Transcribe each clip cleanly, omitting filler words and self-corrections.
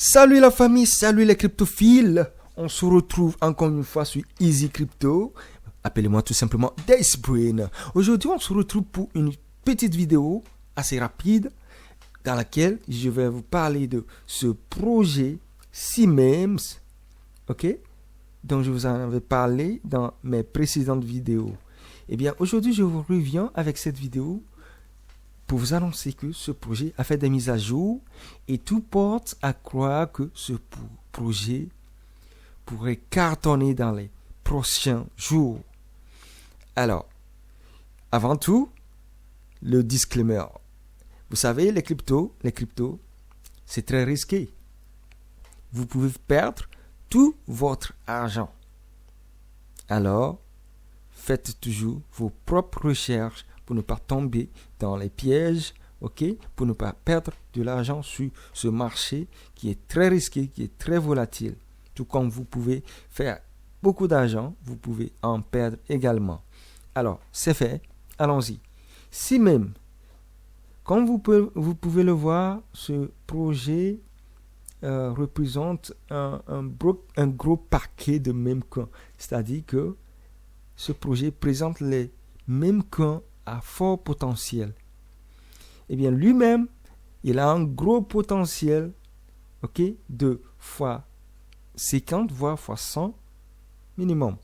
Salut la famille, salut les cryptophiles. On se retrouve encore une fois sur Easy Crypto. Appelez-moi tout simplement Dacebrain. Aujourd'hui, on se retrouve pour une petite vidéo assez rapide dans laquelle je vais vous parler de ce projet Simems, ok, dont je vous en avais parlé dans mes précédentes vidéos. Eh bien, aujourd'hui, je vous reviens avec cette vidéo pour vous annoncer que ce projet a fait des mises à jour et tout porte à croire que ce projet pourrait cartonner dans les prochains jours. Alors, avant tout, le disclaimer. Vous savez, les cryptos, c'est très risqué. Vous pouvez perdre tout votre argent. Alors, faites toujours vos propres recherches pour ne pas tomber dans les pièges, ok, pour ne pas perdre de l'argent sur ce marché qui est très risqué, qui est très volatile. Tout comme vous pouvez faire beaucoup d'argent, vous pouvez en perdre également. Alors, c'est fait, allons-y. Si même, comme vous pouvez le voir, ce projet représente un gros paquet de mêmes coins. C'est-à-dire que ce projet présente les mêmes coins à fort potentiel. Eh bien, lui-même, il a un gros potentiel, ok, de fois 50, voire fois 100 minimum.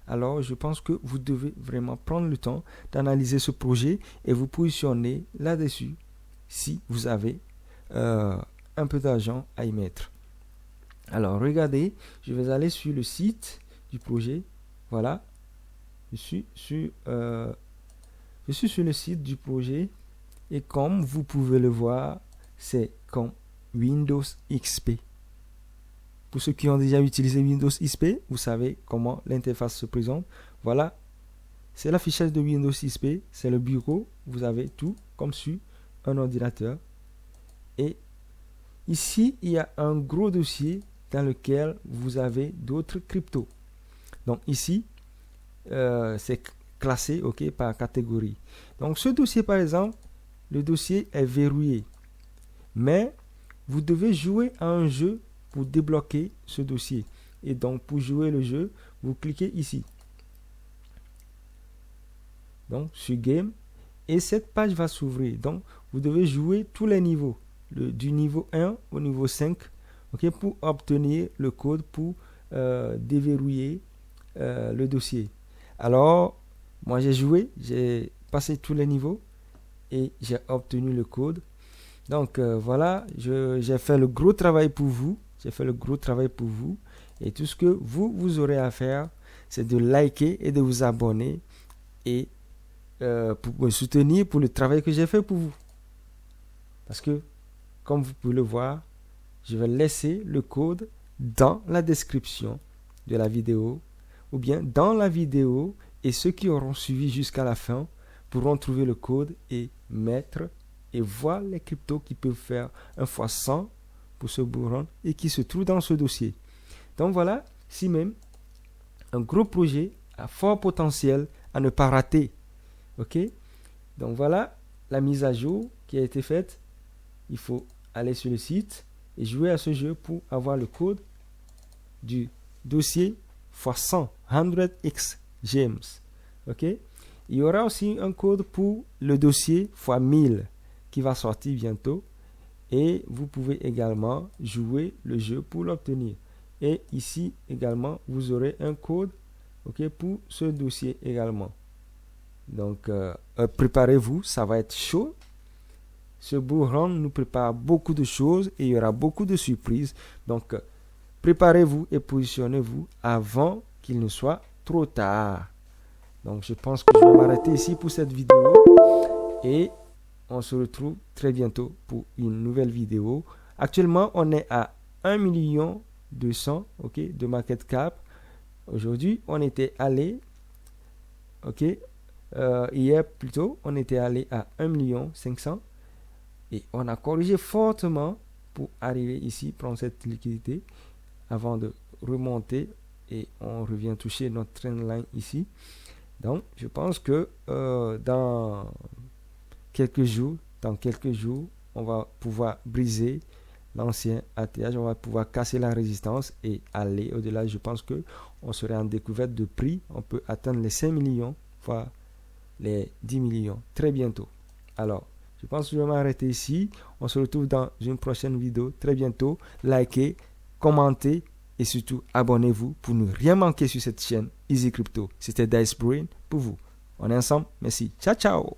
Alors, je pense que vous devez vraiment prendre le temps d'analyser ce projet et vous positionner là-dessus si vous avez un peu d'argent à y mettre. Alors, regardez, je vais aller sur le site du projet. Voilà. Je suis sur le site du projet et comme vous pouvez le voir, c'est comme Windows XP. Pour ceux qui ont déjà utilisé Windows XP, vous savez comment l'interface se présente. Voilà, c'est l'affichage de Windows XP, c'est le bureau. Vous avez tout comme sur un ordinateur. Et ici, il y a un gros dossier dans lequel vous avez d'autres cryptos. Donc ici, c'est classé, ok, par catégorie. Donc ce dossier, par exemple, le dossier est verrouillé. Mais vous devez jouer à un jeu pour débloquer ce dossier. Et donc pour jouer le jeu, vous cliquez ici. Donc sur Game. Et cette page va s'ouvrir. Donc vous devez jouer tous les niveaux. Du niveau 1 au niveau 5. Ok, pour obtenir le code pour déverrouiller le dossier. Alors, moi j'ai joué, j'ai passé tous les niveaux et j'ai obtenu le code. Donc voilà, j'ai fait le gros travail pour vous. Et tout ce que vous aurez à faire, c'est de liker et de vous abonner et pour me soutenir pour le travail que j'ai fait pour vous. Parce que, comme vous pouvez le voir, je vais laisser le code dans la description de la vidéo ou bien dans la vidéo et ceux qui auront suivi jusqu'à la fin pourront trouver le code et mettre et voir les cryptos qui peuvent faire 1 fois 100 pour ce bullrun et qui se trouvent dans ce dossier. Donc voilà, si même un gros projet à fort potentiel à ne pas rater. Ok? Donc voilà la mise à jour qui a été faite. Il faut aller sur le site et jouer à ce jeu pour avoir le code du dossier x 100x James. Ok? Il y aura aussi un code pour le dossier x 1000 qui va sortir bientôt et vous pouvez également jouer le jeu pour l'obtenir. Et ici également vous aurez un code, ok, pour ce dossier également. Donc préparez-vous, ça va être chaud. Ce bullrun nous prépare beaucoup de choses et il y aura beaucoup de surprises. Donc préparez-vous et positionnez-vous avant qu'il ne soit trop tard. Donc je pense que je vais m'arrêter ici pour cette vidéo et on se retrouve très bientôt pour une nouvelle vidéo. Actuellement, on est à 1,2 million ok, de market cap. Aujourd'hui, on était allé, ok, hier plutôt, on était allé à 1,5 million et on a corrigé fortement pour arriver ici, prendre cette liquidité avant de remonter et on revient toucher notre trendline ici. Donc, je pense que dans quelques jours, on va pouvoir briser l'ancien ATH, on va pouvoir casser la résistance et aller au-delà. Je pense que on serait en découverte de prix. On peut atteindre les 5 millions, voire les 10 millions très bientôt. Alors, je pense que je vais m'arrêter ici. On se retrouve dans une prochaine vidéo très bientôt. Likez, commentez et surtout abonnez-vous pour ne rien manquer sur cette chaîne Easy Crypto. C'était Dice Brain pour vous. On est ensemble. Merci. Ciao, ciao.